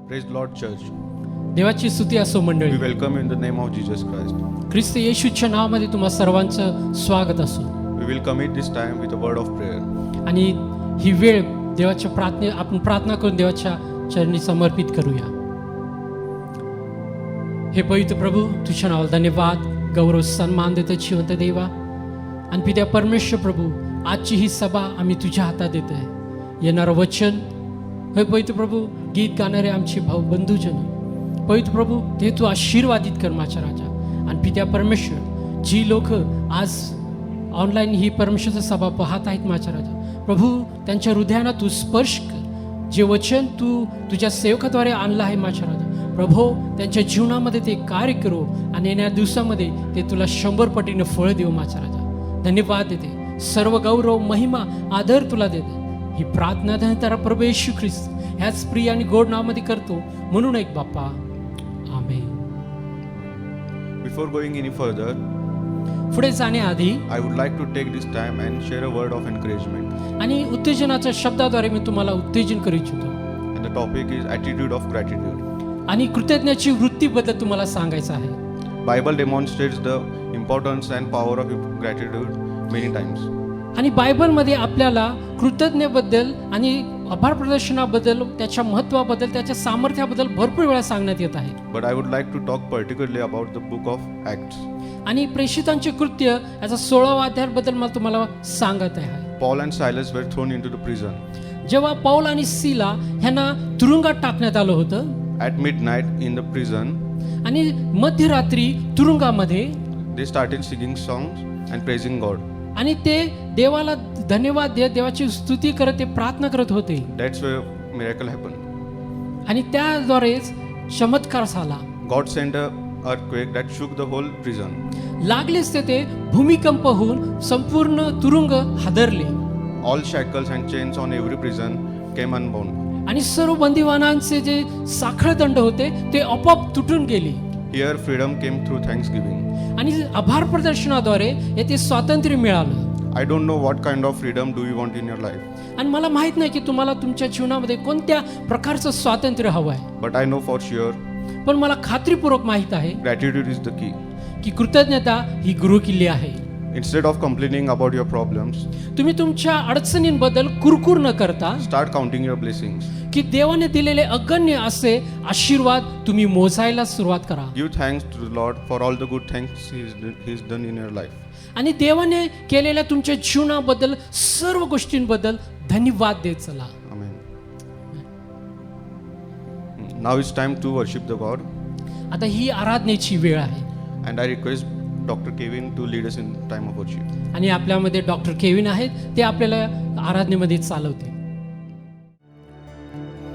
Praise the Lord, church. देवाची स्तुती असो मंडळी. We welcome you in the name of Jesus Christ. ख्रिस्त येशूच्या नावामध्ये तुम्हा सर्वांचं स्वागत असो. We will commit this time with a word of prayer. आणि ही वेळ देवाच्या आपण प्रार्थना करून देवाच्या चरणी समर्पित करूया. हे पवित्र प्रभू, तुझ्या नावाला धन्यवाद, गौरव, सन्मान देतो जिवंत देवा. आणि पित्या परमेश्वर प्रभू, आजची ही सभा आम्ही तुझ्या हातात देत आहे. येणारं वचन, हे पवित्र प्रभू, गीत गाणारे आमचे भाऊ बंधूजन, पवित्र प्रभू, ते तू आशीर्वादित कर माझ्या राजा. आणि पित्या परमेश्वर, जी लोक आज ऑनलाईन ही परमेश्वरची सभा पाहत आहेत माझ्या राजा, प्रभू त्यांच्या हृदयांना तू स्पर्श कर. जे वचन तू तुझ्या सेवकाद्वारे आणलं आहे माझ्या राजा, प्रभू त्यांच्या जीवनामध्ये ते कार्य करू आणि येणाऱ्या दिवसामध्ये ते तुला 100 पटीनं फळ देऊ माझ्या राजा. धन्यवाद देते, सर्व गौरव, महिमा, आदर तुला देते. ही प्रार्थना तारा प्रभू येशू ख्रिस्त ह्याच प्रिय आणि गोड नावामध्ये करतो, म्हणून एक बाप्पा, आमेन. Before going any further, पुढे जाण्याआधी I would like to take this time and share a word of encouragement. आणि उत्तेजनाच्या शब्दाद्वारे मी तुम्हाला उत्तेजन करू इच्छितो. And the topic is attitude of gratitude. आणि कृतज्ञतेची वृत्तीबद्दल तुम्हाला सांगायचं आहे. Bible demonstrates the importance and power of gratitude many times. आणि बायबलमध्ये आपल्याला कृतज्ञतेबद्दल आणि आभार प्रदर्शनाबद्दल, त्याच्या महत्त्वाबद्दल, त्याच्या सामर्थ्याबद्दल भरपूर वेळा सांगण्यात येत आहे. But I would like to talk particularly about the book of Acts. आणि प्रेषितांचे कृत्य याचा 16वा अध्यायाबद्दल मला तुम्हाला सांगत आहे. Paul and Silas were thrown into the prison. जेव्हा पौल आणि सीला ह्यांना तुरुंगात टाकण्यात आलं होतं, At midnight in the prison, आणि मध्यरात्री तुरुंगामध्ये they started singing songs and praising God. आणि ते देवाला धन्यवाद देत, देवाची स्तुती करत ते प्रार्थना करत होते. That's where miracle happened. आणि त्याद्वारेच चमत्कार झाला. God sent a earthquake that shook the whole prison. लागलेच ते भूमिकंप होऊन संपूर्ण तुरुंग हादरले. All shackles and chains on every prison came unbound. आणि सर्व बंदिवानांचे जे साखळदंड होते ते आपोआप तुटून गेले. Here freedom came through thanksgiving. आणि आभार प्रदर्शनाद्वारे येथे स्वातंत्र्य मिळालं. I don't know what kind of freedom do you want in your life. आणि मला माहित नाही की तुम्हाला तुमच्या जीवनामध्ये कोणत्या प्रकारचं स्वातंत्र्य हवं आहे, But I know for sure पण मला खात्रीपूर्वक माहित आहे gratitude is the key. की कृतज्ञता ही गुरुकिल्ली आहे. Instead of complaining about your problems, तुम्ही तुमच्या अडचणींबद्दल कुरकुर न करता start counting your blessings. की देवाने दिलेले अगण्य असे आशीर्वाद तुम्ही मोजायला सुरुवात करा. Give thanks to the Lord for all the good things He's done in your life. आणि देवाने केलेल्या तुमच्या जीवनाबद्दल, सर्व गोष्टींबद्दल धन्यवाद देत चला. Amen. Now it's time to worship the God. आता ही आराधनेची वेळ आहे. And I request Dr. Kevin to lead us in time of worship. आणि आपल्यामध्ये डॉक्टर केविन आहेत, ते आपल्याला आराधनेमध्ये चालवते.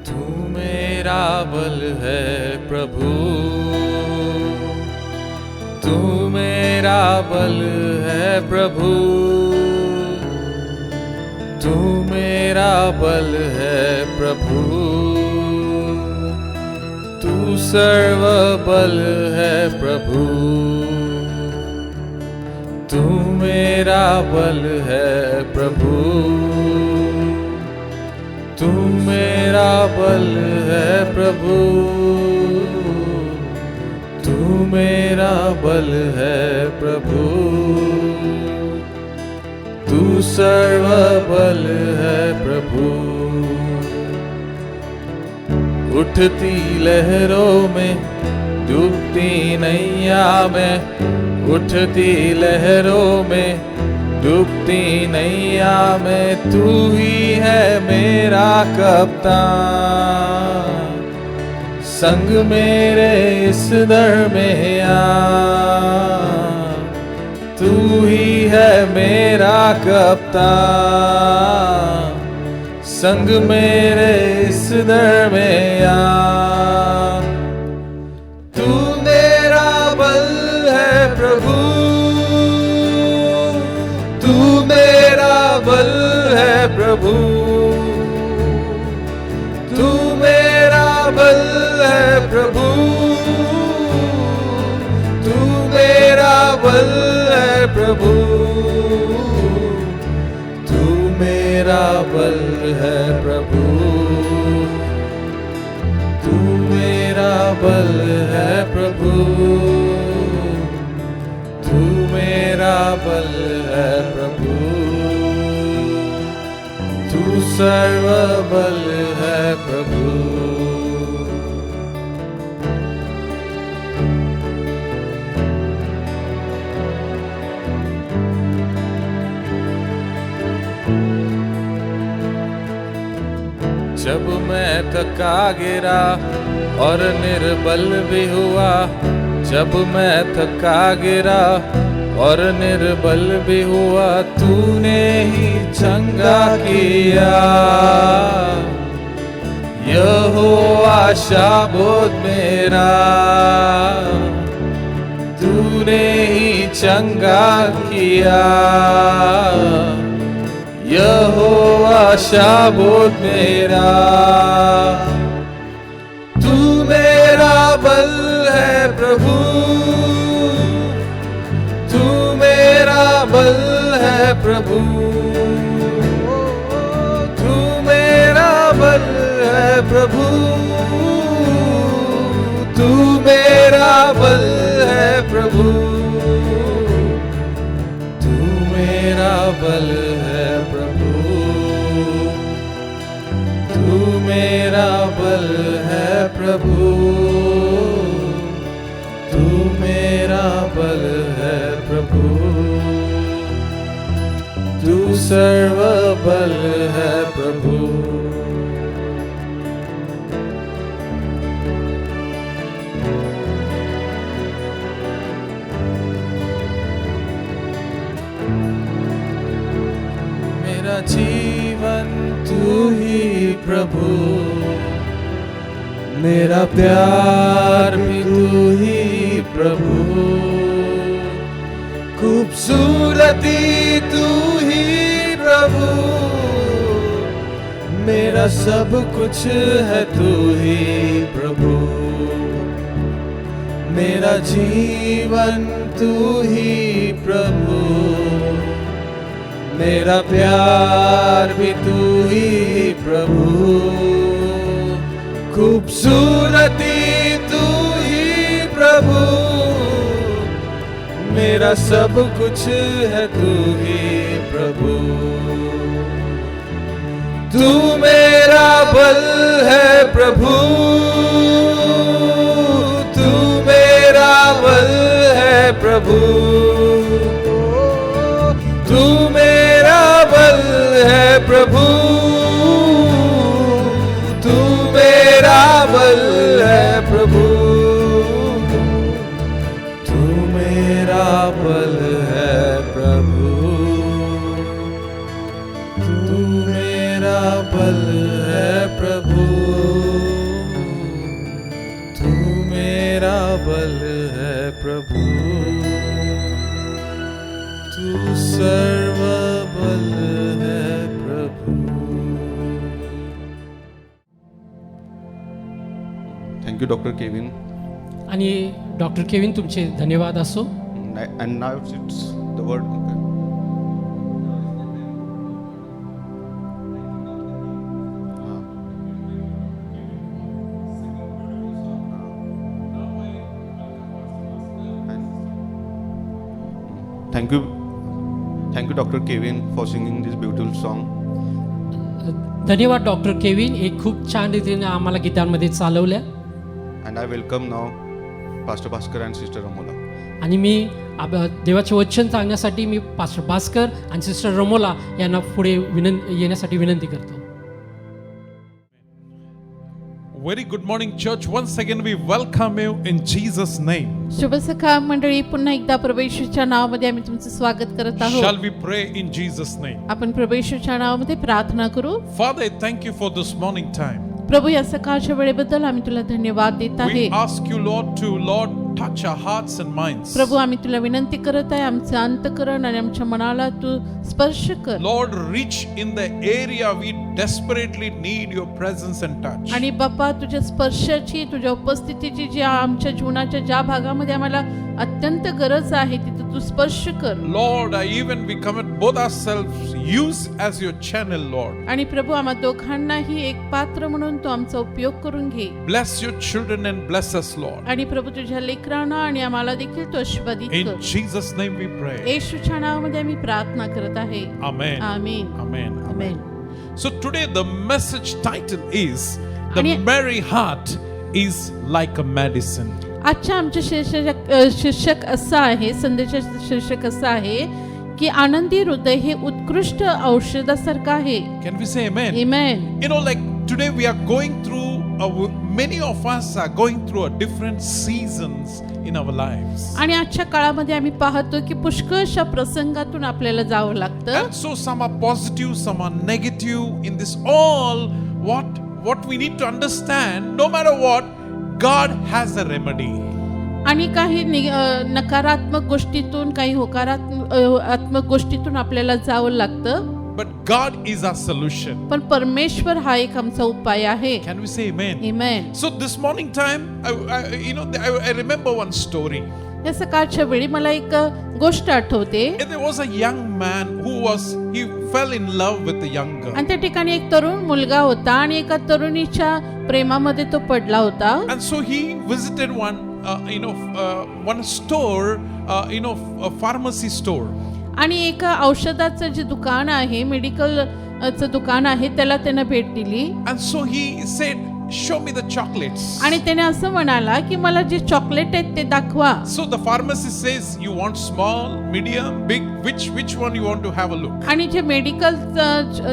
तू मेरा बल है प्रभु, तू मेरा बल है प्रभु, तू मेरा बल है प्रभु, तू सर्व बल है प्रभु, तू मेरा बल है प्रभु, तू मेरा बल है प्रभु, तू मेरा बल है प्रभु, तू सर्व बल है प्रभु। उठती लहरों में, डूबती नैया में, उठती लहरों में, डूबती नैया में, तू ही है मेरा कप्तान, संग मेरे इस दरमियां, तू ही है मेरा कप्तान, संग मेरे इस दरमियां, तू मेरा बल है प्रभु, तू मेरा बल है प्रभु, तू मेरा बल है प्रभु, बल है प्रभु, तू मेरा बल है प्रभु, तू मेरा बल है प्रभु, तू मेरा बल है प्रभु, तू सर्व बल है प्रभु। जब मैं थका गिरा और निर्बल भी हुआ, जब मैं थका गिरा और निर्बल भी हुआ, तूने ही चंगा किया। यहोवा शाबोद मेरा, तूने ही चंगा किया। यहोवा शाबोद मेरा, तू मेरा बल है प्रभु, तू मेरा बल है प्रभु, तू मेरा बल है प्रभु, तू मेरा बल है प्रभु, तू मेरा बल है प्रभु, तू मेरा बल है प्रभु, तू मेरा बल है प्रभु, तू सर्व बल है प्रभु। मेरा जीवन तू ही प्रभु, मेरा प्यार भी तू ही प्रभु, खूबसूरती तू ही प्रभु, मेरा सब कुछ है तू ही प्रभु, मेरा जीवन तू ही प्रभु, मेरा प्यार भी तू ही प्रभु, खूबसूरती तू ही प्रभु, मेरा सब कुछ है तू ही प्रभु। तू मेरा बल है प्रभु, तू मेरा बल है प्रभु, तू मेरा बल है प्रभु, तू मेरा बल है प्रभु, तू मेरा बल है प्रभु, तू मेरा बल है प्रभु, तू मेरा बल है प्रभु, तू सर्व बल है प्रभु। Thank you, Dr. Kevin. आणि डॉक्टर केविन तुमचे धन्यवाद असो. And now it's the word. Okay. Thank you, Dr. Kevin, for singing this beautiful song. धन्यवाद डॉक्टर केविन, एक खूप छान रीतीने आम्हाला गीतांमध्ये चालवल्या. And I welcome now Pastor Bhaskar and Sister Ramola. आणि मी देवाचे वचन सांगण्यासाठी मी पास्टर भास्कर आणि सिस्टर रमोला यांना पुढे येण्यासाठी विनंती करतो. Very good morning, church. Once again, we welcome you in Jesus' name. शुभ सकाळ मंडळी, पुन्हा एकदा प्रभू येशूच्या नावामध्ये आम्ही तुमचं स्वागत करत आहोत. Shall we pray in Jesus' name? आपण प्रभू येशूच्या नावामध्ये प्रार्थना करू. Father, I thank you for this morning time. प्रभू, या सकाळच्या वेळेबद्दल आम्ही तुला धन्यवाद देत We आहे. ask you, Lord, touch our hearts and minds. प्रभू, आम्ही तुला विनंती करत आहे, आमचं अंतःकरण आणि आमच्या मनाला तू स्पर्श कर. Lord, reach in the area we desperately need your presence and touch. आणि बाप्पा तुझ्या स्पर्शाची तुझ्या उपस्थितीची जी आमच्या जीवनाच्या ज्या भागामध्ये आम्हाला अत्यंत गरज आहे तिथे तू स्पर्श कर. Lord, even we commit both ourselves, use as your channel, Lord. आणि प्रभू आम्हा दोघांनाही एक पात्र म्हणून तू आमचा उपयोग करून घे. Bless your children and bless us, Lord. आणि प्रभू तुझ्या लेकरांना आणि आम्हाला देखील तू आशीर्वादित In कर. Jesus' name we pray. येशूच्या नावामध्ये आम्ही प्रार्थना करत आहे. Amen. आमीन. Amen. Amen. So today the message title is The आणि- Merry Heart is like a medicine. आजच्या आमचे शीर्षक असं आहे, संदेशाचं शीर्षक असं आहे की आनंदी हृदय हे उत्कृष्ट औषधासारखं आहे. Can we say amen? Amen. You know, like today we are going through, many of us are going through a different seasons in our lives. आणि आजच्या काळामध्ये आम्ही पाहतो की पुष्कळशा प्रसंगातून आपल्याला जावं लागतं. And so some are positive, some are negative. In this all, what we need to understand, no matter what, God has a remedy. आणि काही नकारात्मक गोष्टीतून काही होकारात्मक गोष्टीतून आपल्याला जावं लागतं. But God is our solution. पण परमेश्वर हा एक आमचा उपाय आहे. Can we say amen? Amen. So this morning time, I remember one story. या सकाळच्या वेळी मला एक गोष्ट आठवते. There was a young man he fell in love with a young girl. आणि त्या ठिकाणी एक तरुण मुलगा होता आणि एका तरुणीच्या प्रेमामध्ये तो पडला होता. And so he visited one store, a pharmacy store. आणि एका औषधाचं जे दुकान आहे, मेडिकलचं दुकान आहे, त्याला त्यानं भेट दिली. And so he said, show me the chocolates. आणि त्याने असं म्हणाला की मला जे चॉकलेट आहेत ते दाखवा. So the pharmacist says, you want small, medium, big, which one you want to have a look? आणि जे मेडिकल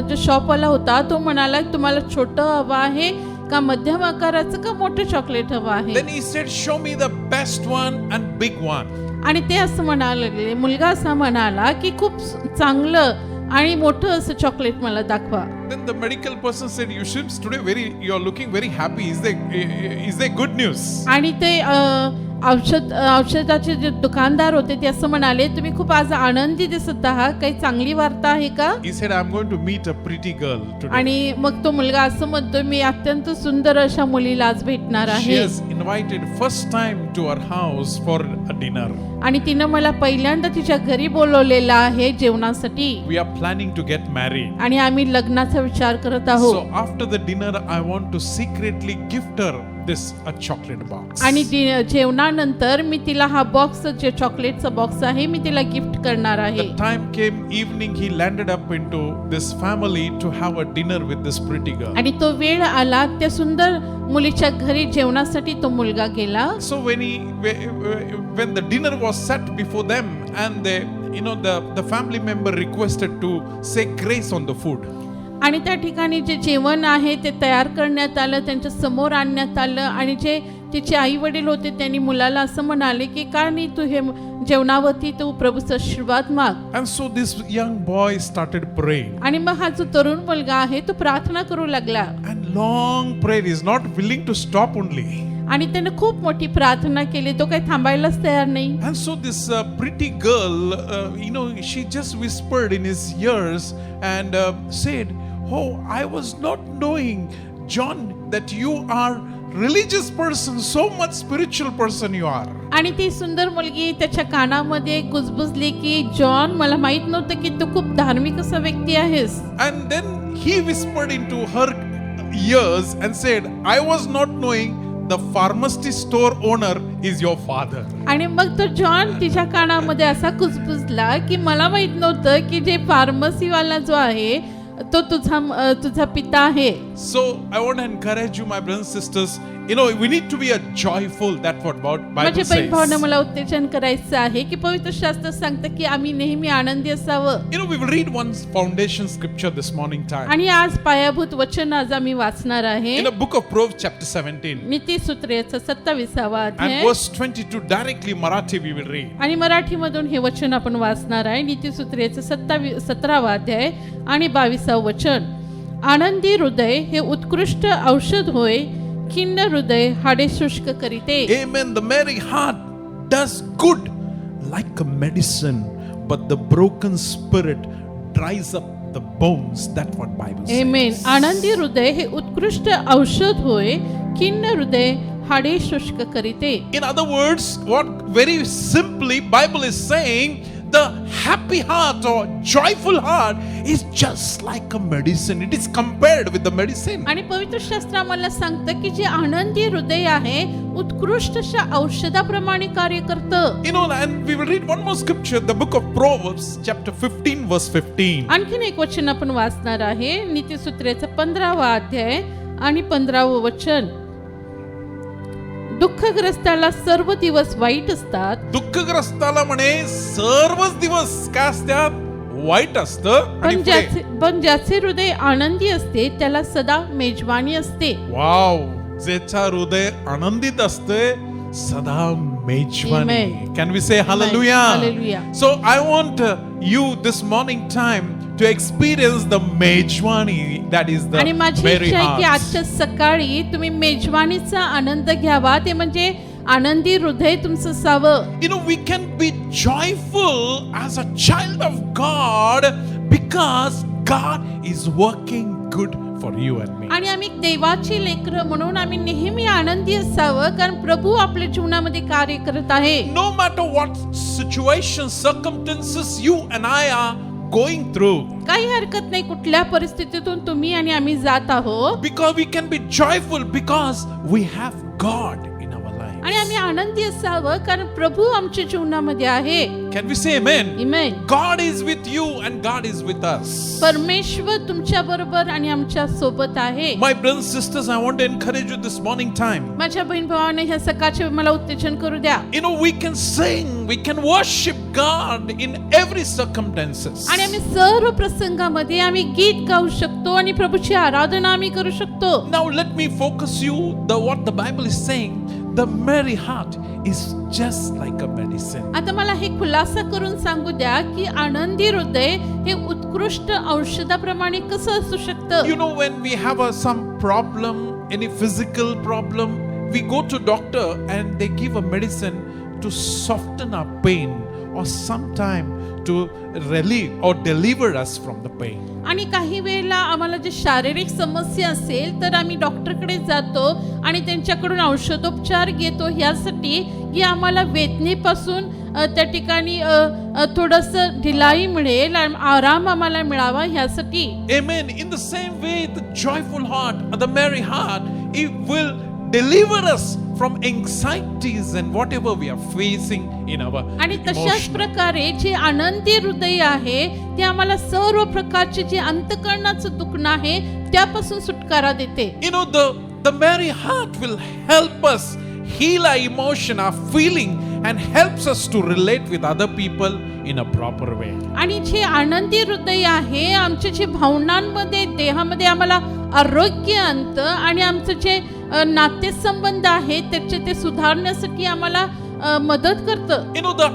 जो शॉपवाला होता तो म्हणाला तुम्हाला छोटं हवं आहे का मध्यम आकाराचं का मोठं चॉकलेट हवं आहे. Then he said, show me the best one and big one. आणि ते असं म्हणायला लागले, मुलगा असा म्हणाला की खूप चांगलं आणि मोठं असं चॉकलेट मला दाखवा. Then the medical person said, you seems today you are looking very happy. Is there good news? आणि ते औषधाचे जे दुकानदार होते ते असं म्हणाले, तुम्ही खूप आज आनंदी दिसत आहात, काही चांगली वार्ता आहे का. He said, I'm going to meet a pretty girl today. आणि मग तो मुलगा असं म्हणतो, मी अत्यंत सुंदर अशा मुलीला आज भेटणार She आहे. has invited first time to our house for a dinner. आणि तिनं मला पहिल्यांदा तिच्या घरी बोलवलेलं आहे जेवणासाठी. We are planning to get married. आणि आम्ही लग्नाचा विचार करत आहोत. So after the dinner, I want to secretly gift her a chocolate box. आणि जेवणानंतर मी तिला हा बॉक्स, जे चॉकलेटचा बॉक्स आहे, मी तिला गिफ्ट करणार आहे. The time came evening, he landed up into this family to have a dinner with this pretty girl. आणि तो वेळ आला त्या सुंदर मुलीच्या घरी जेवणासाठी तो मुलगा गेला. So when the dinner was set before them, and the family member requested to say grace on the food. आणि त्या ठिकाणी जे जेवण आहे ते तयार करण्यात आलं, त्यांच्या समोर आणण्यात आलं. आणि जे तिचे आई वडील होते त्यांनी मुलाला असं म्हणाले की का नाही तू हे जेवणावरती तू प्रभूचा आशीर्वाद माग. And so this young boy started praying. आणि मग हा जो तरुण मुलगा आहे तो प्रार्थना करू लागला. And long prayer, is not willing to stop only. आणि त्याने खूप मोठी प्रार्थना केली, तो काही थांबायलाच तयार नाही. And so this pretty girl, she just whispered in his ears and said, oh, I was not knowing, John, that you are religious person, so much spiritual person you are. आणि ती सुंदर मुलगी त्याच्या कानामध्ये कुजबुजली की जॉन, मला माहित नव्हतं की तू खूप धार्मिक असा व्यक्ती आहेस. And then he whispered into her ears and said, I was not knowing the pharmacy store owner is your father. आणि मग तो जॉन तिच्या कानामध्ये असा कुजबुजला की मला माहित नव्हतं की जे फार्मसीवाला जो आहे तो तुझा पिता आहे. So I want to encourage you, my brothers and sisters, we need to be a joyful, that's what Bible माझे says. बहीण भावना मला उत्तेजन करायचं आहे की पवित्र शास्त्र सांगतं की आम्ही नेहमी आनंदी असावं. We will read one foundation scripture this morning time. आणि आज पायाभूत वचन आज आम्ही वाचणार आहे. In the book of Proverbs chapter 17 नीतिसूत्रेचा 27वा and अध्याय verse 22, directly Marathi we will read. आणि मराठीमधून हे वचन आपण वाचणार आहे. नीतिसूत्रेचं 17वा अध्याय आणि 22वा वचन. आनंदी हृदय हे उत्कृष्ट औषध होय, खिन्न हृदय हाडे शुष्क करीते. Amen. The merry heart does good like a medicine, but the broken spirit dries up the bones. That's what Bible says. आमेन. आनंदी हृदय हे उत्कृष्ट औषध होय, खिन्न हृदय हाडे शुष्क करीते. In other words, what very simply Bible is saying, the happy heart or joyful heart is just like a medicine. It is compared with the medicine. आणि पवित्र शास्त्र आम्हाला सांगतं की जे आनंदी हृदय आहे उत्कृष्ट अशा औषधाप्रमाणे कार्य करतं. You know, and we will read one more scripture, the book of Proverbs, chapter 15, verse 15. आणखीन एक वचन आपण वाचणार आहे नीतिसूत्रेचं 15वा अध्याय आणि 15वं वचन. दुःखग्रस्ताला सर्व दिवस वाईट असतात, दुःखग्रस्ताला म्हणे सर्वच दिवस काय असतात, वाईट असतं. पण ज्याचे हृदय आनंदी असते त्याला सदा मेजवानी असते. वाव, ज्याचा हृदय आनंदित असते सदा मेजवानी. Amen. Can we say hallelujah? Hallelujah. So I want you this morning time to experience the मेजवानी, that is the आणि माझी very इच्छा आहे की heart. आजच्या सकाळी तुम्ही मेजवानीचा आनंद घ्यावा, ते म्हणजे आनंदी हृदय तुमचं असावं. You know, we can be joyful as a child of God because God is working good for you and me. आणि आम्ही देवाची लेकरं म्हणून आम्ही नेहमी आनंदी असावं, कारण प्रभू आपल्या जीवनामध्ये कार्य करत आहे. No matter what situations, circumstances you and I are going through, काही हरकत नाही कुठल्या परिस्थितीतून तुम्ही आणि आम्ही जात आहोत, because we can be joyful because we have God in our life. आणि आम्ही आनंदी असावं कारण प्रभू आमच्या जीवनामध्ये आहे. Can we say amen? Amen. God is with you and God is with us. परमेश्वर तुमच्या बरोबर आणि आमच्या सोबत आहे. My brothers and sisters, I want to encourage you this morning time. माझ्या बहीण भावाने ह्या सकाळचे मला उत्तेजन करू द्या. You know, we can sing, we can worship God in every circumstances. आणि आम्ही सर्व प्रसंगामध्ये आम्ही गीत गाऊ शकतो आणि प्रभूची आराधना आम्ही करू शकतो. Now let me focus you what the Bible is saying. The merry heart is just like a medicine. आता मला हे खुलासा करून सांगू द्या की आनंदी हृदय हे उत्कृष्ट औषधाप्रमाणे कसं असू शकतं. You know, when we have some problem, any physical problem, we go to doctor and they give a medicine to soften our pain or sometime to relieve or deliver us from the pain. आणि काही वेळेला आम्हाला जे शारीरिक समस्या असेल तर आम्ही डॉक्टरकडे जातो आणि त्यांच्याकडून औषधोपचार घेतो ह्यासाठी की आम्हाला वेदनेपासून त्या ठिकाणी थोडंसं ढिलाई मिळेल, आराम आम्हाला मिळावा ह्यासाठी. Amen. In the same way, the joyful heart, the merry heart, it will deliver us from anxieties and whatever we are facing in our आणि तशाच emotional. प्रकारे जे आनंदी हृदय आहे ते आम्हाला सर्व प्रकारचे जे अंतःकरणाचं दुखणं आहे त्यापासून सुटकारा देते. You know, the merry heart will help us heal our emotion, our feeling, and helps us to relate with other people in a proper way. आणि जे आनंदी हृदय आहे आमच्या जे भावनांमध्ये देहामध्ये आम्हाला आरोग्य आणतं आणि आमचं जे नातेसंबंध आहेत त्याचे ते सुधारण्यासाठी आम्हाला मदत करतं. You know, the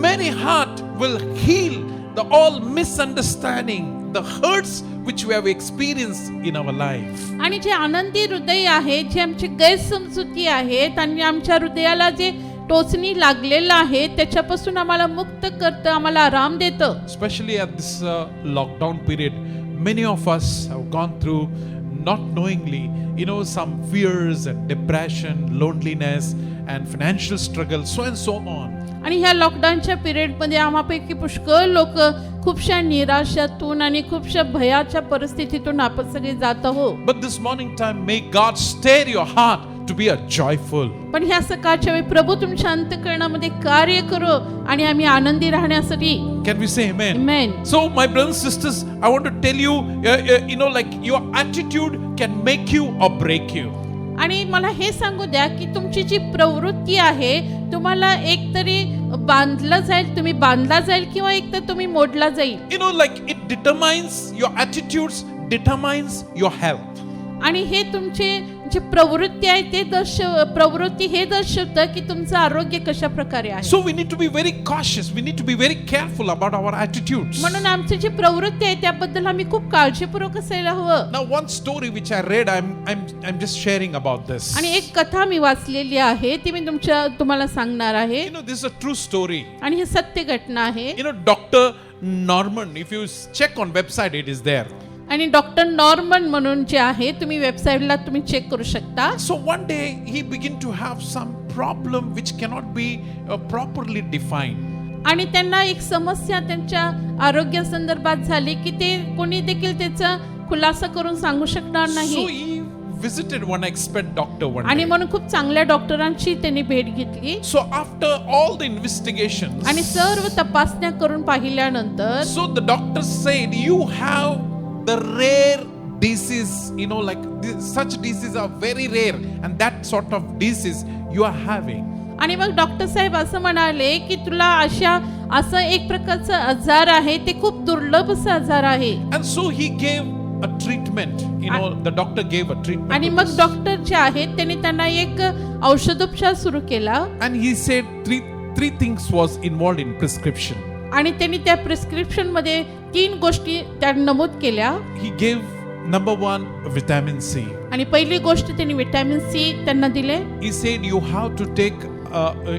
merry heart will heal the all misunderstanding, the hurts which we have experienced in our life. आणि जे आनंदी हृदय आहे, जे आमची गैरसमजुती आहेत आणि आमच्या हृदयाला जे टोचणी लागलेलं आहे त्याच्यापासून आम्हाला मुक्त करतं, आम्हाला आराम देतं. Especially at this lockdown period, many of us have gone through not knowingly, you know, some fears and depression, loneliness and financial struggle, so and so on. आणि ह्या लॉकडाऊनच्या पिरियडमध्ये आम्हापैकी पुष्कळ लोक खूपशा निराशातून आणि खूपशा भयाच्या परिस्थितीतून आपण सगळे जात आहोत. But this morning time, may God stir your heart to be a joyful. पण ह्या सकाळच्या वेळी प्रभू तुमच्या अंतःकरणामध्ये कार्य करो आणि आम्ही आनंदी राहण्यासाठी. Can we say amen? Amen. So my brothers and sisters, I want to tell you, you know, like your attitude can make you or break you. आणि मला हे सांगू द्या की तुमची जी प्रवृत्ती आहे तुम्हाला एकतरी बांधलं जाईल, तुम्ही बांधला जाईल किंवा एकतर तुम्ही मोडला जाईल. You know, like it determines your attitudes, determines your health. आणि हे तुमचे जे प्रवृत्ती आहे ते प्रवृत्ती हे दर्शवतं की तुमचं आरोग्य कशा प्रकारे आहे. So we need to be very cautious. We need to be very careful about our attitudes. म्हणून आमची जी प्रवृत्ती आहे त्याबद्दल आम्ही खूप काळजीपूर्वक असायला हवं. Now, one story which I read, I'm just sharing about this. आणि एक कथा मी वाचलेली आहे ती मी तुम्हाला सांगणार आहे. You know, this is a true story. आणि ही सत्य घटना आहे. You know, Dr. Norman, if you check on website, it is there. आणि डॉक्टर नॉर्मन म्हणून जे आहे तुम्ही वेबसाईटला तुम्ही चेक करू शकता. So one day he began to have some problem which cannot be properly defined. आणि त्यांना एक समस्या त्यांच्या आरोग्यासंदर्भात झाली की ते कोणी देखील त्याचा खुलासा करून सांगू शकणार So नाही. he visited one expert doctor one आणि day. म्हणून खूप चांगल्या डॉक्टरांची त्यांनी भेट घेतली. So after all the investigations, आणि सर्व तपासण्या करून पाहिल्यानंतर so the doctor said, you have the rare disease, you know, like such diseases are very rare, and that sort of disease you are having. आणि मग डॉक्टर साहेब असं म्हणाले की तुला असं एक प्रकारचा आजार आहे ते खूप दुर्लभ असा आजार आहे. And so he gave a treatment, you know, the doctor gave a treatment. आणि to मग this. डॉक्टर जे आहेत त्यांनी त्यांना एक औषधोपचार सुरू केला. And he said three things was involved in prescription. आणि त्यांनी त्या प्रिस्क्रिप्शन मध्ये 3 गोष्टी त्या नमूद केल्या. He gave number one, vitamin C. आणि पहिली गोष्ट त्यांनी विटॅमिन सी त्यांना दिले. He said you have to take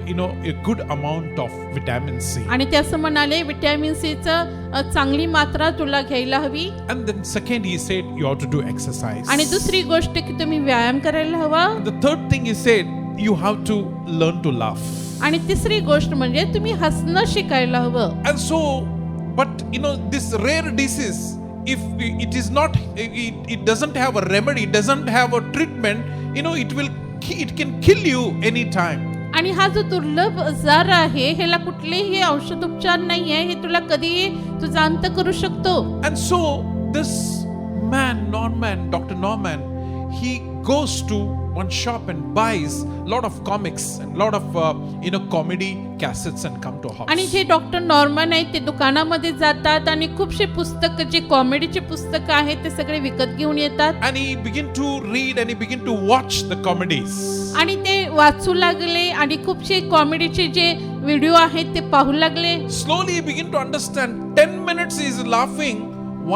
you know, a good amount of vitamin C. आणि ते असं म्हणाले विटॅमिन सी चं चांगली मात्रा तुला घ्यायला हवी. And then second he said you have to do exercise. आणि दुसरी गोष्ट की तुम्ही व्यायाम करायला हवा. And the third thing he said you have to learn to laugh. आणि तिसरी गोष्ट म्हणजे तुम्ही हसणं शिकायला हवं. And so, but you know, this rare disease, if it is not, it doesn't have a remedy, it doesn't have a treatment, you know, it can kill you anytime. आणि हा जो दुर्लभ आजार आहे ह्याला कुठलेही औषधोपचार नाही आहे. हे तुला कधीही तुझा अंत करू शकतो. And so this man, Dr. Norman, he goes to one shop and buys lot of comics and lot of you know, comedy cassettes and come to house. आणि जे डॉक्टर नॉर्मन आहेत ते दुकानामध्ये जातात आणि खूपशे पुस्तक जे कॉमेडीचे पुस्तक आहेत ते सगळे विकत घेऊन येतात. And he began to read and he began to watch the comedies. आणि ते वाचू लागले आणि खूपशे कॉमेडीचे जे व्हिडिओ आहेत ते पाहू लागले. Slowly he began to understand 10 minutes he is laughing,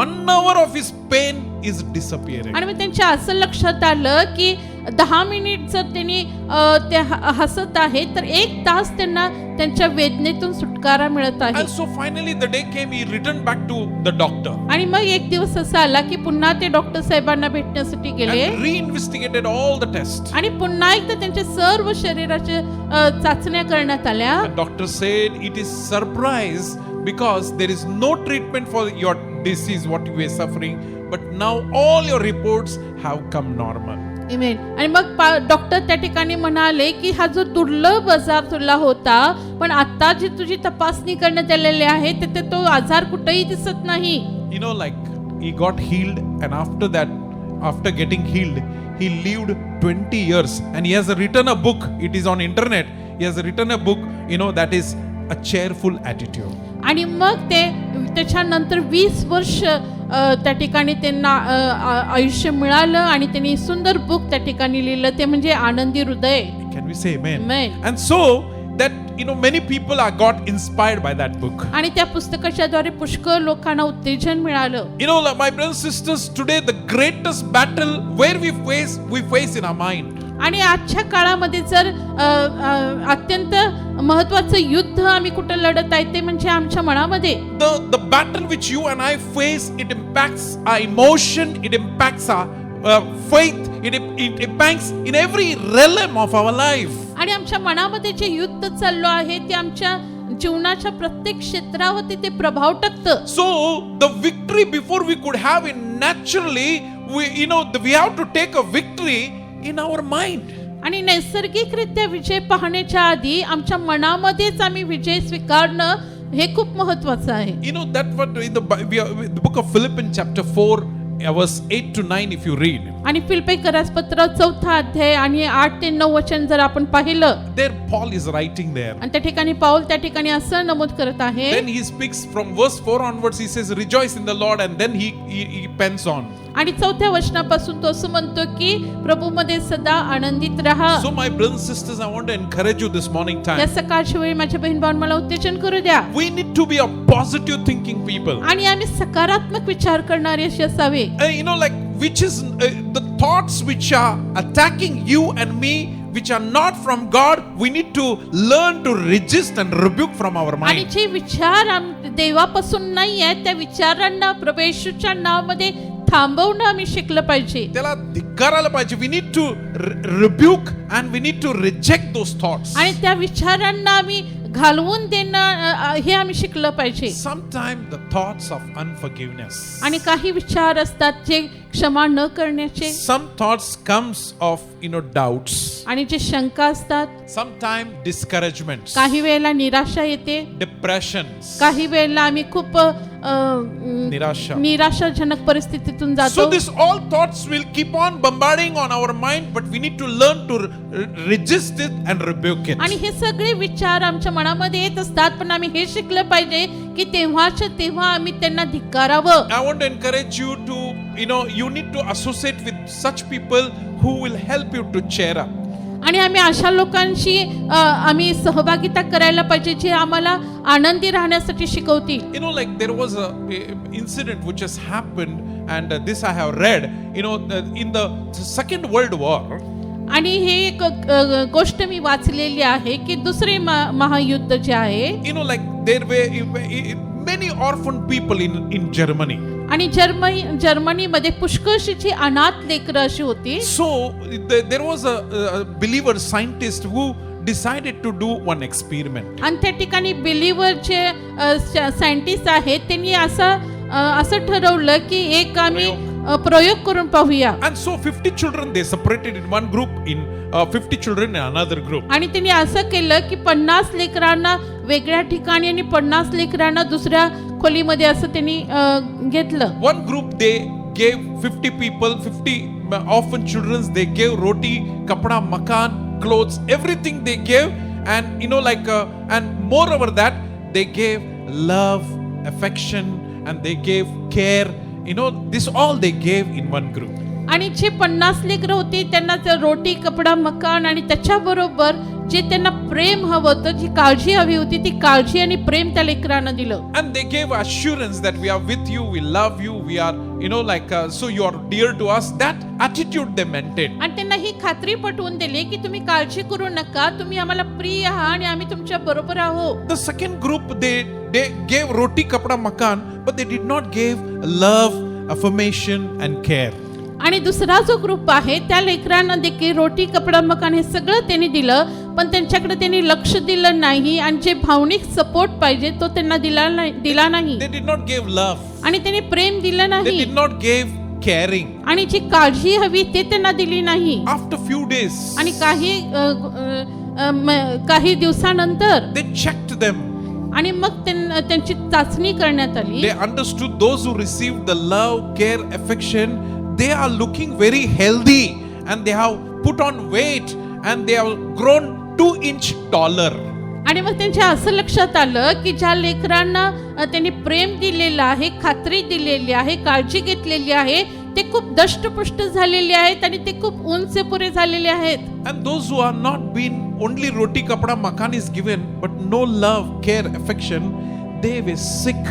1 hour of his pain is disappearing. आणि मग त्यांच्या असं लक्षात आलं की 10 मिनिट जर त्यांनी ते हसत आहेत तर 1 तास त्यांना त्यांच्या वेदनेतून सुटकारा मिळत आहे. And so finally the day came, he returned back to the doctor आणि मग एक दिवस असा आला की पुन्हा ते डॉक्टर साहेबांना भेटण्यासाठी गेले. and reinvestigated all the tests. आणि पुन्हा एकदा त्यांच्या सर्व शरीराच्या चाचण्या करण्यात आल्या. The doctor said it is surprise because there is no treatment for your disease what you were suffering, but now all your reports have come normal. आमेन. आणि मग डॉक्टर त्या ठिकाणी म्हणाले की हा जो दुर्लभ आजार तुला होता पण आता जी तुझी तपासणी करण्यात आलेली आहे ते तो आजार कुठेही दिसत नाही. You know, like he got healed, and after that, after getting healed, he lived 20 years, and he has written a book. It is on internet. He has written a book, you know, that is a cheerful attitude. आणि मग ते त्याच्यानंतर 20 वर्ष त्या ठिकाणी त्यांना आयुष्य मिळालं आणि त्यांनी सुंदर बुक त्या ठिकाणी लिहिलं ते म्हणजे आनंदी हृदय. Can we say amen? Amen. And so that, you know, many people are got inspired by that book. आणि त्या पुस्तकाच्या द्वारे पुष्कळ लोकांना उत्तेजन मिळालं. You know, my brothers and sisters, today the greatest battle where we face in our mind. आणि आजच्या काळामध्ये जर अत्यंत महत्वाचं युद्ध आम्ही कुठं लढत आहे ते म्हणजे आमच्या मनामध्ये. The battle which you and I face, it impacts our emotion, it impacts our faith, it impacts in every realm of our life. आणि आमच्या मनामध्ये जे युद्ध चाललो आहे ते आमच्या जीवनाच्या प्रत्येक क्षेत्रावरती ते प्रभाव टाकतं. So the victory before we could have it naturally, we have to take a victory in our mind. आणि नैसर्गिकरित्या विजय पाहण्याच्या आधी आमच्या मनामध्येच आम्ही विजय स्वीकारणं हे खूप महत्वाचं आहे. You know that what in the book of Philippians chapter 4 verse 8 to 9 if you read, आणि फिलिप्पीकरास पत्र 4 अध्याय आणि 8 ते 9 वचन जर आपण पाहिलं, there Paul is writing there. आणि त्या ठिकाणी पाऊल त्या ठिकाणी असं नमूद करत आहे. Then he speaks from verse 4 onwards, he says, rejoice in the Lord, and then he pens on. आणि 4थ्या वचनापासून तो असं म्हणतो की प्रभूमध्ये सदा आनंदित राहा. So my brothers and sisters, I want to encourage you this morning या time. सकाळच्या वेळी माझ्या बहीण भावांना मला उत्तेजन करू द्या. We need to be a positive thinking people. आणि आम्ही सकारात्मक विचार करणारे असे असावे. You know, like which is the thoughts which are attacking you and me, which are not from God, we need to learn to resist and rebuke from our आणि mind. जे विचार देवापासून नाही आहेत त्या विचारांना प्रभूच्या नावामध्ये थांबवणं आम्ही शिकलं पाहिजे. त्याला धिक्कारायला पाहिजे. We need to rebuke and we need to reject those thoughts. आणि त्या विचारांना आम्ही घालवून देणं हे आम्ही शिकलं पाहिजे. Sometimes the thoughts of unforgiveness. आणि काही विचार असतात जे क्षमा न करण्याचे, Some thoughts comes of doubts. आणि जे शंका असतात, Sometimes discouragements. काही वेळेला निराशा येते, Depressions. काही वेळेला आम्ही खूप निराशा. निराशाजनक परिस्थितीतून So जातो. this all thoughts will keep on bombarding on our mind, but we need to learn to resist it and rebuke it. आणि हे सगळे विचार आमच्या मनामध्ये येत असतात, पण आम्ही हे शिकलं पाहिजे की तेव्हाच्या तेव्हा आम्ही त्यांना धिक्कारावं. I want to encourage you to, you need to associate with such people who will help you to cheer up. आणि आम्ही अशा लोकांशी आम्ही सहभागिता करायला पाहिजे जे आम्हाला आनंदी राहण्यासाठी शिकवतील. Like there was a incident which has happened, and this I have read, in the Second World War. आणि हे एक गोष्ट मी वाचलेली आहे की दुसरे महायुद्ध जे आहे, Like there were many orphan people in Germany. आणि जर्मनीमध्ये पुष्कळशी अनाथ लेकरं अशी होती. So there was a believer scientist who decided to do one experiment. आणि त्या ठिकाणी बिलीव्हरचे सायंटिस्ट आहेत, त्यांनी असं ठरवलं की एक आम्ही प्रयोग करून पाहूया. And so 50 children they separated in one group, in 50 children in another group. आणि त्यांनी असं केलं की 50 लेकरांना वेगळ्या ठिकाणी आणि 50 लेकरांना दुसऱ्या खोलीमध्ये असं त्यांनी घेतलं. One group they gave 50 people, 50 orphan children, they gave roti, kapda, makan, clothes, everything they gave, and and moreover that they gave love, affection, and they gave care. This all they gave in one group. आणि जे 50 लेकरं होती त्यांना रोटी, कपडा, मकान आणि त्याच्याबरोबर जे त्यांना प्रेम हवं होतं, जी काळजी हवी होती, ती काळजी आणि प्रेम त्या लेकरांना दिलं. And they gave assurance that we are with you, we love you, we are so you are dear to us. That attitude they maintained. आणि त्यांना ही खात्री पटवून दिली की तुम्ही काळजी करू नका, तुम्ही आम्हाला प्रिय आहात आणि आम्ही तुमच्या बरोबर आहोत. The second group they gave roti, kapda, makan, but they did not give love, affirmation and care. आणि दुसरा जो ग्रुप आहे त्या लेकरांना देखील रोटी, कपडा, मकान हे सगळं त्यांनी दिलं, पण त्यांच्याकडे त्यांनी लक्ष दिलं नाही आणि जे भावनिक सपोर्ट पाहिजे तो त्यांना दिला नाही. They did not give love. आणि त्यांनी प्रेम दिलं They नाही did not give caring. आणि जी काळजी हवी ते त्यांना दिली नाही. After few days, आणि काही दिवसानंतर they checked them. आणि मग त्यांची चाचणी करण्यात आली. They understood those who received the love, care, affection, they are looking very healthy, and they have put on weight, and they have grown 2 inches taller. आणि मग त्यांच्या असं लक्षात आलं की ज्या लेकरांना त्यांनी प्रेम दिलेलं आहे, खात्री दिलेली आहे, काळजी घेतलेली आहे, ते खूप दष्टपुष्ट झालेले आहेत आणि ते खूप उंच पुरे झालेले आहेत. And those who are not been only roti, kapda, makan is given, but no love, care, affection, they were sick,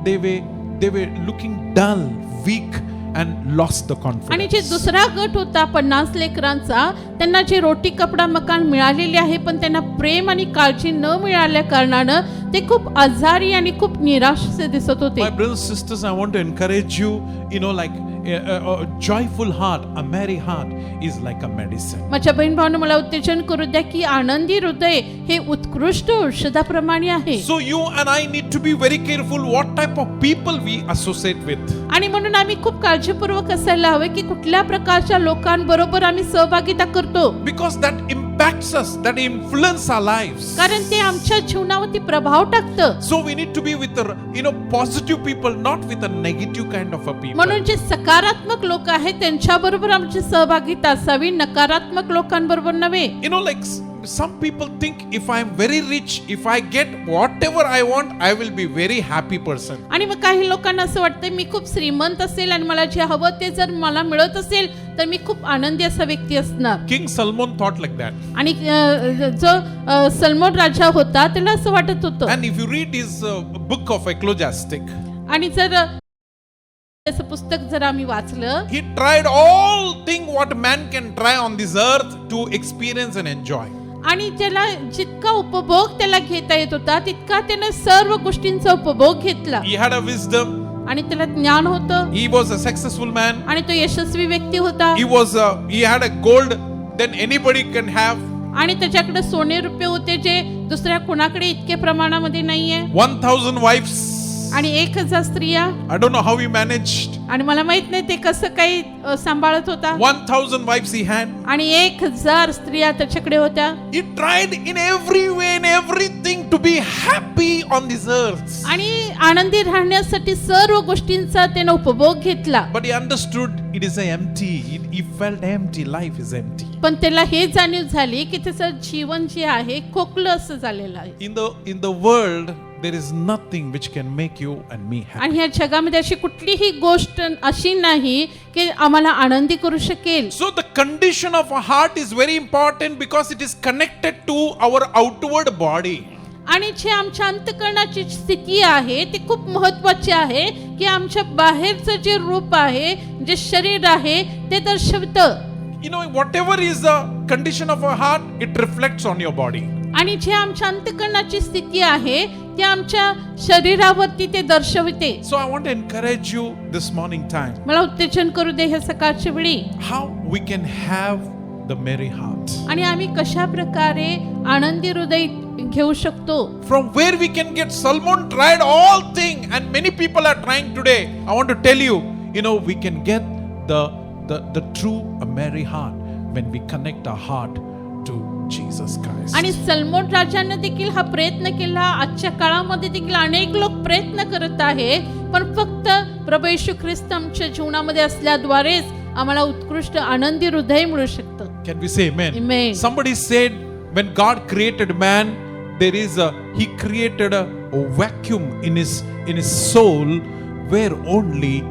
they were looking dull, weak, and lost the confidence. आणि जे दुसरा गट होता 50 लेकरांचा, त्यांना जे रोटी, कपडा, मकान मिळालेले आहे, पण त्यांना प्रेम आणि काळजी न मिळाल्या कारणानं ते खूप आजारी आणि खूप निराश दिसत होते. My brothers and sisters, I want to encourage you, like a joyful heart, a merry heart is like a medicine. माझ्या बहीण भावांनो, मला उत्तेजन करू द्या की आनंदी हृदय हे उत्कृष्ट औषधाप्रमाणे आहे. So you and I need to be very careful what type of people we associate with. आणि म्हणून आम्ही खूप काळजीपूर्वक असायला हवे की कुठल्या प्रकारच्या लोकांबरोबर आम्ही सहभागिता करतो. Because that impacts us, that influence our lives. कारण ते आमच्या जीवनावरती प्रभाव प्रभाव टाकतं. So we need to be with the positive people, not with a negative kind of a people. म्हणून जे सकारात्मक लोक आहेत त्यांच्याबरोबर आमची सहभागिता असावी, नकारात्मक लोकांबरोबर नव्हे. Like some people think if I am very rich, if I get whatever I want, I will be very happy person. आणि मग काही लोकांना असं वाटतं मी खूप श्रीमंत असेल आणि मला जे हवं ते जर मला मिळत असेल तर मी खूप आनंदी असा व्यक्ती असणार. King Solomon thought like that. आणि जो सलमोन राजा होता त्याला असं वाटत होतं. And if you read his book of Ecclesiastic, आणि जर त्याचं पुस्तक जर आम्ही वाचलं, he tried all thing what man can try on this earth to experience and enjoy. आणि त्याला जितका उपभोग त्याला घेता येत होता तितका त्याने सर्व गोष्टींचा उपभोग घेतला. He had a wisdom. आणि त्याला ज्ञान होतं. He was a successful man. आणि तो यशस्वी व्यक्ती होता. He had a gold than anybody can have. आणि त्याच्याकडे सोने रुपये होते जे दुसऱ्या कोणाकडे इतके प्रमाणामध्ये नाहीये. 1,000 wives. आणि 1,000 स्त्रिया. I don't know how he managed. आणि मला माहित नाही ते कसं काही सांभाळत होता. 1,000 wives he had. आणि 1,000 स्त्रिया त्याच्याकडे होत्या. He tried in every way and everything to be happy on this earth. आणि आनंदी राहण्यासाठी सर्व गोष्टींचा त्याने उपभोग घेतला. But he understood it is empty. He felt empty. Life is empty. पण त्याला हे जाणीव झाली की त्याचं जीवन जे आहे खोकलं असं झालेलं आहे. In the world there is nothing which can make you and me happy. आणि ह्या जगामध्ये अशी कुठलीही गोष्ट अशी नाही की आम्हाला आनंदी करू शकेल. So the condition of our heart is very important because it is connected to our outward body. आणि जे आमच्या अंतःकरणाची स्थिती आहे ती खूप महत्त्वाची आहे की आमच्या बाहेरचं जे रूप आहे, जे शरीर आहे ते दर्शवतं. Whatever is the condition of our heart, it reflects on your body. आणि जे आमच्या अंतःकरणाची स्थिती आहे ती आमच्या शरीरावरती ते दर्शवते. So I want to encourage you this morning time. मला उत्तेजन करू दे ह्या सकाळच्या वेळी. How we can have the merry heart. आणि आम्ही कशा प्रकारे आनंदी हृदय घेऊ शकतो. From where we can get. Solomon tried all things and many people are trying today. I want to tell you, we can get the true a merry heart when we connect our heart to Jesus Christ. आणि Salmon राजाने देखील हा प्रयत्न केला. आजच्या काळामध्ये देखील अनेक लोक प्रयत्न करत आहे, पण फक्त प्रभू येशू ख्रिस्त आमच्या जीवनामध्ये असल्याद्वारेच आम्हाला उत्कृष्ट आनंदी हृदय मिळू शकतं. Can we say amen? Amen. Somebody said when God created man, he created a vacuum in his soul where only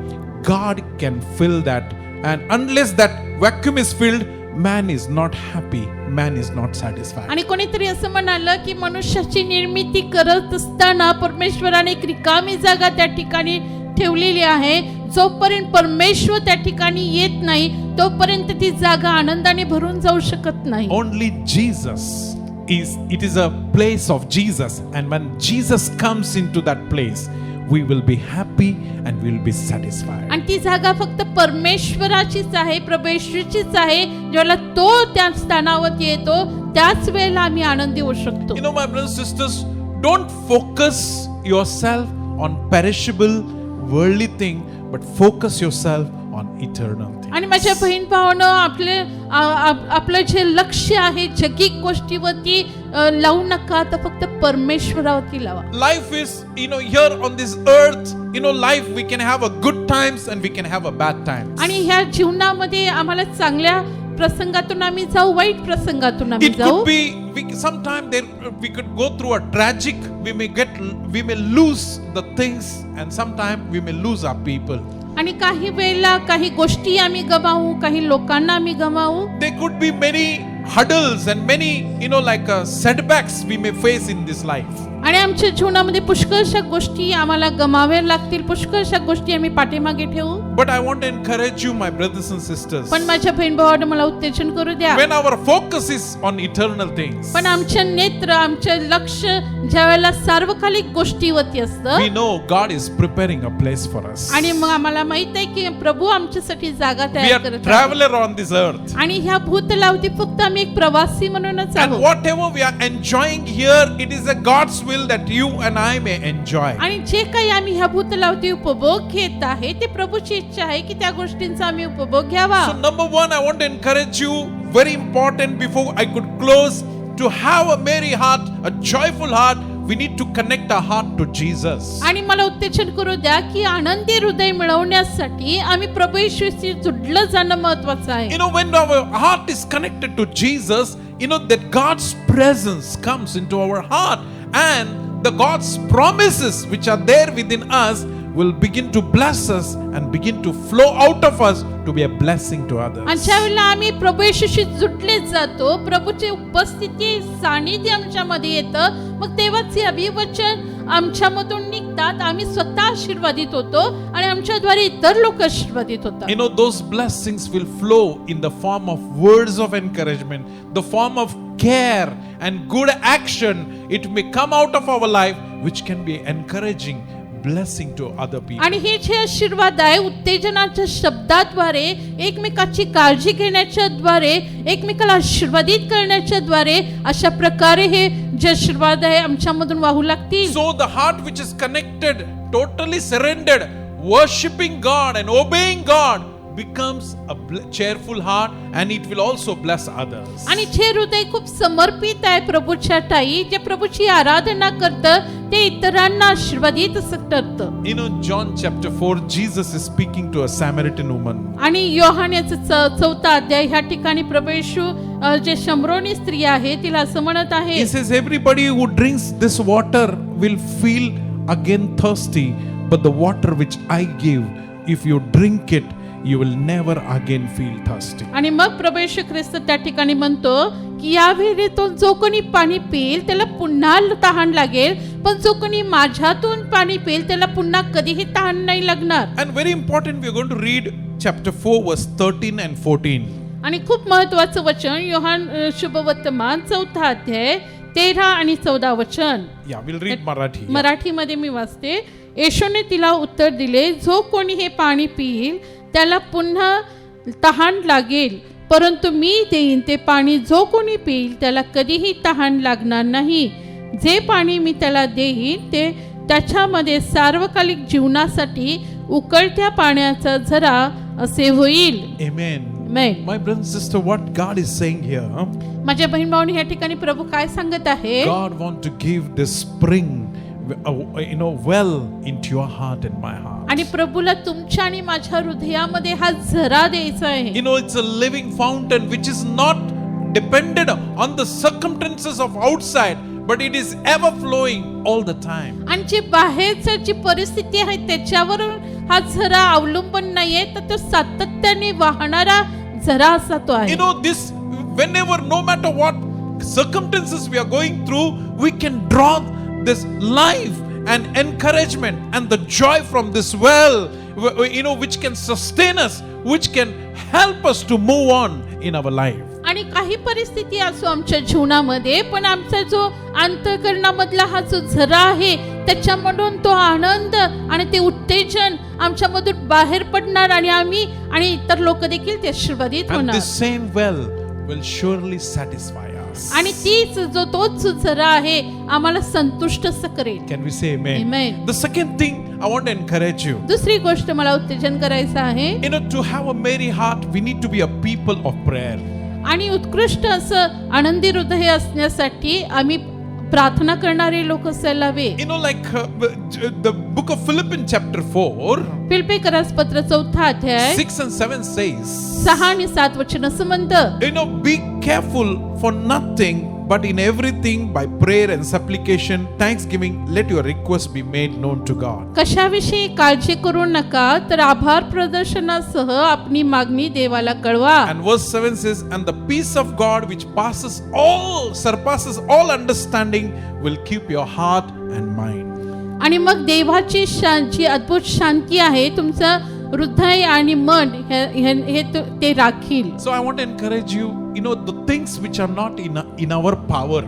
God can fill that, and unless that vacuum is filled, man is not happy, man is not satisfied. आणि कोणीतरी असं म्हणालं की मनुष्याची निर्मिती करत असताना परमेश्वराने एक रिकामी जागा त्या ठिकाणी ठेवलेली आहे. जोपर्यंत परमेश्वर त्या ठिकाणी येत नाही तोपर्यंत ती जागा आनंदाने भरून जाऊ शकत नाही. Only Jesus it is a place of Jesus, and when Jesus comes into that place, we will be happy and we will be satisfied. आणि ती जागा फक्त परमेश्वराचीच आहे, प्रभू येशूचीच आहे. जेव्हा तो त्या स्थानावर येतो त्याच वेळेला आम्ही आनंदी होऊ शकतो. My brothers and sisters, don't focus yourself on perishable worldly thing, but focus yourself on eternal thing. आणि माझ्या बहीण भावानं आपलं जे लक्ष आहे जगिक गोष्टीवरती लावू नका, तर फक्त परमेश्वरावरती लावा. Life is, here on this earth, life we can have a good times and we can have a bad times. आणि ह्या जीवनामध्ये आम्हाला चांगल्या प्रसंगातून आम्ही जाऊ, वाईट प्रसंगातून आम्ही It जाऊ. could be sometime we could go through a tragic, we may lose the things, and sometime we may lose our people. आणि काही वेळेला काही गोष्टी आम्ही गमावू, काही लोकांना आम्ही गमावू. There could be many hurdles and many setbacks we may face in this life. आणि आमच्या जीवनामध्ये पुष्कळशा गोष्टी आम्हाला गमाव्या लागतील, पुष्कळशा गोष्टी आम्ही पाठीमागे ठेवू. But I want to encourage you, my brothers and sisters. पण माझ्या बहीण भावांना मला उत्तेजन करू द्या. When our focus is on eternal things, पण आमचे नेत्र, आमचे लक्ष ज्या वेळेला सार्वकालिक गोष्टीवरती असतं, we know God is preparing a place for us. आणि मग आम्हाला माहित आहे की प्रभू आमच्यासाठी जागा We तयार are करत आहेत. traveler on this earth. आणि ह्या भूतलावती फक्त आम्ही एक प्रवासी म्हणूनच And आहोत. whatever we are enjoying here, it is a God's will that you and I may enjoy. आणि जे काही आम्ही ह्या भूतलावती उपभोग घेत आहे ते प्रभूची इच्छा आहे की त्या गोष्टींचा आम्ही उपभोग घ्यावा. So number one, I want to encourage you, very important before I could close, to have a merry heart, a joyful heart. we need to connect our heart to Jesus. आणि मला उत्तेजन करू द्या की आनंदी हृदय मिळवण्यासाठी आम्ही प्रभू येशूशी जुडलं जाणं महत्वाचं आहे. You know, when our heart is connected to Jesus, you know that God's presence comes into our heart, and the God's promises which are there within us will begin to bless us and begin to flow out of us to be a blessing to आणि others. ज्यावेळेला आम्ही प्रभू येशूशी जुडले जातो, प्रभूची उपस्थिती सानिध्य आमच्यामध्ये येतं, मग तेव्हाच हे अभिवचन आमच्यामधून निघतात, आम्ही स्वतः आशीर्वादित होतो आणि आमच्याद्वारे इतर लोक आशीर्वादित होतात. You know, those blessings will flow in the form of words of encouragement, the form of care and good action. It may come out of our life which can be encouraging blessing to other people. आणि हे जे आशीर्वाद आहे उत्तेजनाच्या शब्दाद्वारे, एकमेकाची काळजी घेण्याच्या द्वारे, एकमेकाला आशीर्वादित करण्याच्या द्वारे, अशा प्रकारे हे जे आशीर्वाद आहे आमच्यामधून वाहू लागतील. So the heart which is connected, totally surrendered, worshiping God and obeying God becomes a cheerful heart, and it will also bless others. आणि जे हृदय खूप समर्पित आहे प्रभूच्या ठाई, जे प्रभूची आराधना करतं, ते इतरांना आशीर्वादित असं ठरतं. You know, John chapter 4, Jesus is speaking to a Samaritan woman. आणि योहानेचं 4था अध्याय ह्या ठिकाणी प्रभू येशू जे शमरोनी स्त्री आहे तिला असं म्हणत आहे. He says, everybody who drinks this water will feel again thirsty, but the water which I give, if you drink it, you will never again feel thirsty. आणि मग प्रभू येशू ख्रिस्त त्या ठिकाणी म्हणतो की या विहिरीतून जो कोणी पाणी पिईल त्याला पुन्हा तहान लागेल, पण जो कोणी माझ्यातून पाणी पिईल त्याला पुन्हा कधीही तहान नाही लागणार. And very important, we are going to read chapter 4 verse 13 and 14. आणि खूप महत्वाचं वचन योहान शुभवर्तमान 4था अध्याय 13 आणि 14 वचन. Yeah, we'll read Marathi. मराठीमध्ये मी वाचते. येशूने तिला उत्तर दिले, जो कोणी हे पाणी पिईल त्याला पुन्हा तहान लागेल, परंतु मी देईन ते पाणी जो कोणी पिईल त्याला कधीही तहान लागणार नाही. जे पाणी मी त्याला देईन ते त्याच्यामध्ये सार्वकालिक जीवनासाठी उकळत्या पाण्याचा झरा असे होईल. Amen. Amen. My brother and sister, what God is saying here, माझ्या बहीण भावांनी या ठिकाणी प्रभू काय सांगत आहे? God want to give this spring, you know, well into your heart and my heart. आणि प्रभूला तुमच्या आणि माझ्या हृदयामध्ये हा झरा द्यायचा आहे. You know, it's a living fountain which is not dependent on the circumstances of outside, but it is ever flowing all the time. आणि जे बाहेरची जी परिस्थिती आहे त्याच्यावर हा झरा अवलंबून नाहीये, तर तो सातत्याने वाहणारा झरा असा तो आहे. You know, this, whenever, no matter what circumstances we are going through, we can draw this life and encouragement and the joy from this well, you know, which can sustain us, which can help us to move on in our life. आणि काही परिस्थिती असो आमच्या जीवनामध्ये, पण आमचा जो अंतःकरणामधला हा जो झरा आहे त्याच्यामधून तो आनंद आणि ते उत्तेजन आमच्यामधून बाहेर पडणार, आणि आम्ही आणि इतर लोक देखील ते आशीर्वादित And होणार. this same well will surely satisfy us. आणि तीच तोच झरा आहे आम्हाला संतुष्ट असं करेल. Can we say amen? Amen. The second thing I want to encourage you, दुसरी गोष्ट मला उत्तेजन करायचं आहे. you know, to have a merry heart, we need to be a people of prayer. आणि उत्कृष्ट असं आनंदी हृदय असण्यासाठी आम्ही प्रार्थना करणारे लोक असायला हवे. You know, like the book of Philippians chapter 4, फिलिप्पियरास पत्र 4था अध्याय 6 and 7 says, 6 आणि 7 वचन असं म्हणतं, you know, be careful for nothing, but in everything by prayer and supplication, thanksgiving, let your requests be made known to God. कशाविषयी काळजी करू नका, तर आभार प्रदर्शनासह आपली मागणी देवाला कळवा. And verse 7 says, and the peace of God which surpasses all understanding will keep your heart and mind. आणि मग देवाची जी अद्भुत शांती आहे तुमचं हृदय आणि मन हे ते राखील. So I want to encourage you, you know, the things which are not in our power,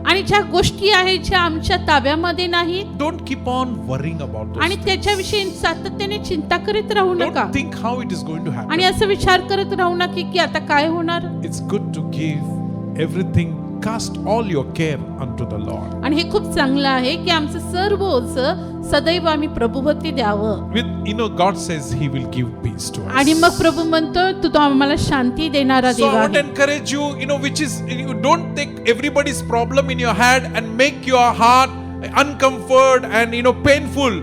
आणि ज्या गोष्टी आहेत ज्या आमच्या ताब्यामध्ये नाही, don't keep on worrying about those आणि things. त्याच्याविषयी सातत्याने चिंता करीत राहू नका, Don't think how it is going to happen. आणि असं विचार करत राहू नका की आता काय होणार. It's good to give everything, cast all your care unto the Lord. आणि हे खूप चांगलं आहे की आमचं सर्व ओझ सदैव आम्ही प्रभूवरती द्यावं. With, you know, God says He will give peace to us. आणि मग प्रभू म्हणतो तू तो आम्हाला शांती देणारा So Dev I want to आहे. encourage you, you know, which is, you don't take everybody's problem in your head and make your heart uncomfort and painful,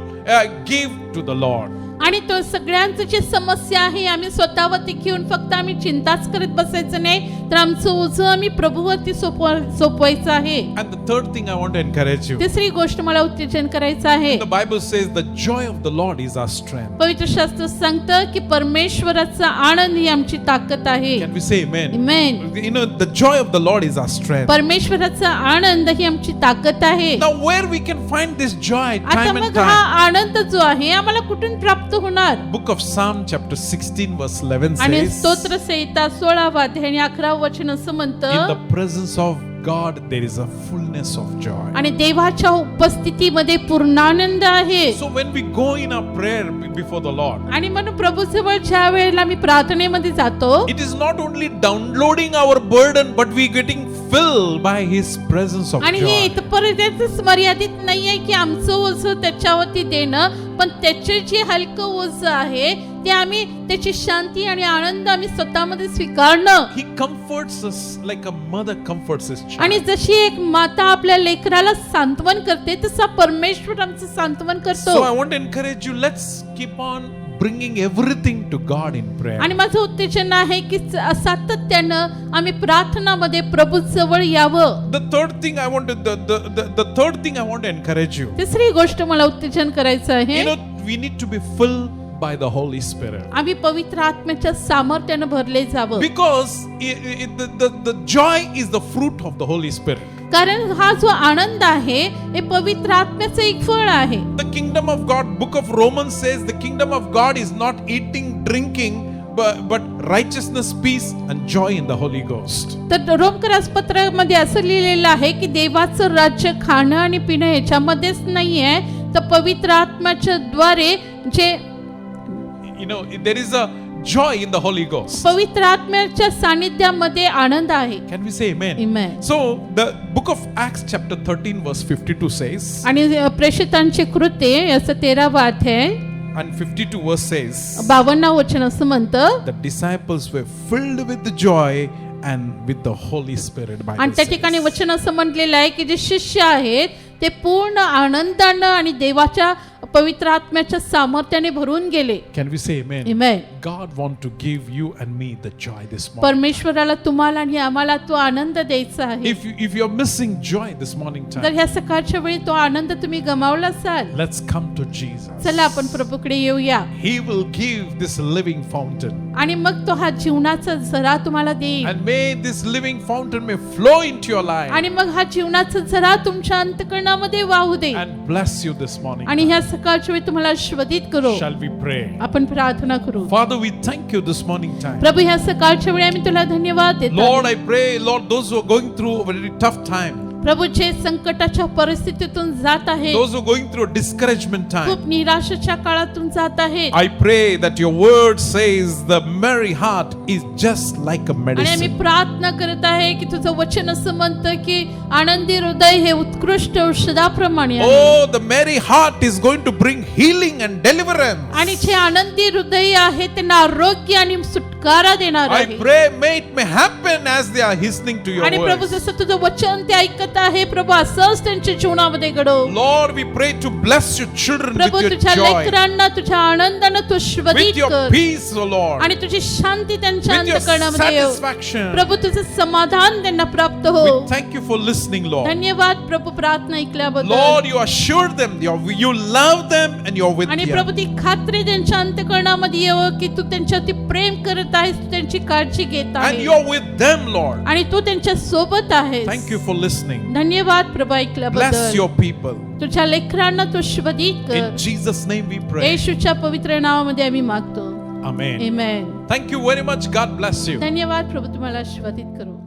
give to the Lord. आणि तो सगळ्यांचं जी समस्या आहे आम्ही स्वतःवरती घेऊन फक्त आम्ही चिंताच करत बसायचं नाही, तर आमचं ओझं आम्ही प्रभूवरती सोपवायचं आहे. And the third thing I want to encourage you. तिसरी गोष्ट मला उत्तेजन करायचं आहे. The Bible says the joy of the Lord is our strength. पवित्र शास्त्र सांगतं की परमेश्वराचा आनंद ही आमची ताकद आहे. Can we say amen? Amen. The joy of the Lord is our strength. परमेश्वराचा आनंद ही आमची ताकद आहे. Now where we can find this joy आता time and मग हा time? आनंद जो आहे आम्हाला कुठून प्राप्त होणार? Book of Psalm chapter 16 verse 11 आणि says, स्तोत्र संहिता 16 अध्याय आणि 11 वचन असं in म्हणतं, the presence of God there is a fullness of joy. आणि देवाच्या उपस्थितीमध्ये पूर्ण आनंद आहे. So when we go in our prayer before the Lord, आणि म्हणून प्रभू जवळ ज्या वेळेला मी प्रार्थनेमध्ये जातो, it is not only downloading our burden but we getting filled by his presence of आणि हे joy. इथपर्यंतच मर्यादित नाहीये की आमचं ओझं त्याच्यावरती देणं, पण त्याचे जे हलकं ओझं आहे ते आम्ही त्याची शांती आणि आनंद आम्ही स्वतःमध्ये स्वीकारणं. He comforts us like a mother comforts his child. आणि जशी एक माता आपल्या लेकराला सांत्वन करते तसा परमेश्वर आमचं सांत्वन So करतो. I want to encourage you, let's keep on bringing everything to God in prayer. आणि माझं उत्तेजन आहे की सातत्यानं आम्ही प्रार्थनामध्ये प्रभू जवळ यावं. The third thing I want to the third thing I want to encourage you. तिसरी गोष्ट मला उत्तेजन करायचं आहे, We need to be filled by the Holy Spirit. आम्ही पवित्र आत्म्याच्या सामर्थ्यानं भरले जावं. Because the joy is the fruit of the Holy Spirit. कारण हा जो आनंद आहे हे पवित्र आत्म्याचं एक फळ आहे. The kingdom of God, book of Romans says the kingdom of God is not eating, drinking, but righteousness, peace and joy in the Holy Ghost. तर रोमकरास पत्रामध्ये असं लिहिलेलं आहे की देवाचं राज्य खाणं आणि पिणं याच्यामध्येच नाहीये, तर पवित्र आत्म्याच्या द्वारे जे There is a joy in the Holy Ghost. पवित्र आत्म्याच्या सानिध्यामध्ये आनंद आहे. Can we say amen? Amen. So the book of Acts chapter 13 verse 52 says, आणि प्रेषितांची कृत्ये याचं 13वा अध्याय and 52 verse says, 52 वचन असं म्हणतं, the disciples were filled with the joy and with the Holy Spirit. Bible आणि त्या says. ठिकाणी वचन असं म्हटलेलं आहे की जे शिष्य आहेत ते पूर्ण आनंदानं आणि देवाच्या पवित्र आत्म्याच्या सामर्थ्याने भरून गेले. Can we say amen? Amen. God want to give you and me the joy this morning. परमेश्वराला तुम्हाला आणि आम्हाला तो आनंद द्यायचा आहे. If you're missing joy this morning जर time, ह्या सकाळच्या वेळी तो आनंद तुम्ही गमावला असाल, let's come to Jesus. चला आपण प्रभूकडे येऊया He will give this living fountain. आणि मग तो हा जीवनाचा झरा तुम्हाला देईल. And may this living fountain may flow into your life आणि मग हा जीवनाचा झरा तुमच्या अंतःकरणामध्ये वाहू दे and bless you this morning. आणि ह्या सकाळच्या वेळी तुम्हाला आशीर्वादित करो. Shall we pray? आपण प्रार्थना करू. Father, we thank you this morning time. प्रभू ह्या सकाळच्या वेळी आम्ही तुला धन्यवाद देतो. Lord, I pray, Lord, those who are going through a very tough time, प्रभू जे संकटाच्या परिस्थितीतून जात आहे, those who are going through a discouragement time, खूप निराशेच्या काळातून जात आहे, I pray that your word says the merry heart is just like a आणि आम्ही medicine. प्रार्थना करत आहे की तुझं वचन असं म्हणतं की आनंदी हृदय हे उत्कृष्ट औषधाप्रमाणे आहे. Oh, the merry heart is going to bring healing and deliverance. आणि जे आनंदी हृदय आहे त्यांना आरोग्य आणि सुटकारा देणार I आहे. pray may it may happen as they are listening to your आणि प्रभू words. जसं तुझं वचन ते ऐकत आहे प्रभू असंच त्यांच्या जीवनामध्ये घडव. Lord, we pray to bless your children Prabhu with your तुझ्या joy, लेकरांना तुझ्या आनंदानं तू with आशीर्वादित your कर peace, O Lord, आणि तुझी शांती त्यांच्या with your अंतःकरणामध्ये येऊ. satisfaction. प्रभू तुझं समाधान त्यांना प्राप्त हो. We thank you for listening, Lord. धन्यवाद प्रभू प्रार्थना ऐकल्याबद्दल. Lord, you assure them you love them and you're with आणि them. प्रभू ती खात्री त्यांच्या अंतःकरणामध्ये येवं की तू त्यांच्यावरती प्रेम करत आहेस, तू त्यांची काळजी घेत And आहेस you're with them, Lord. आणि तू त्यांच्या सोबत आहेस. Thank you for listening. धन्यवाद प्रभू Bless ऐकल्याबद्दल. your people. तुझ्या लेकरांना तू आशीर्वादित कर. In Jesus' name we pray. येशूच्या पवित्र नावामध्ये आम्ही मागतो. Amen. Amen. Thank you very much. God bless you. धन्यवाद प्रभू तुम्हाला आशीर्वादित करू.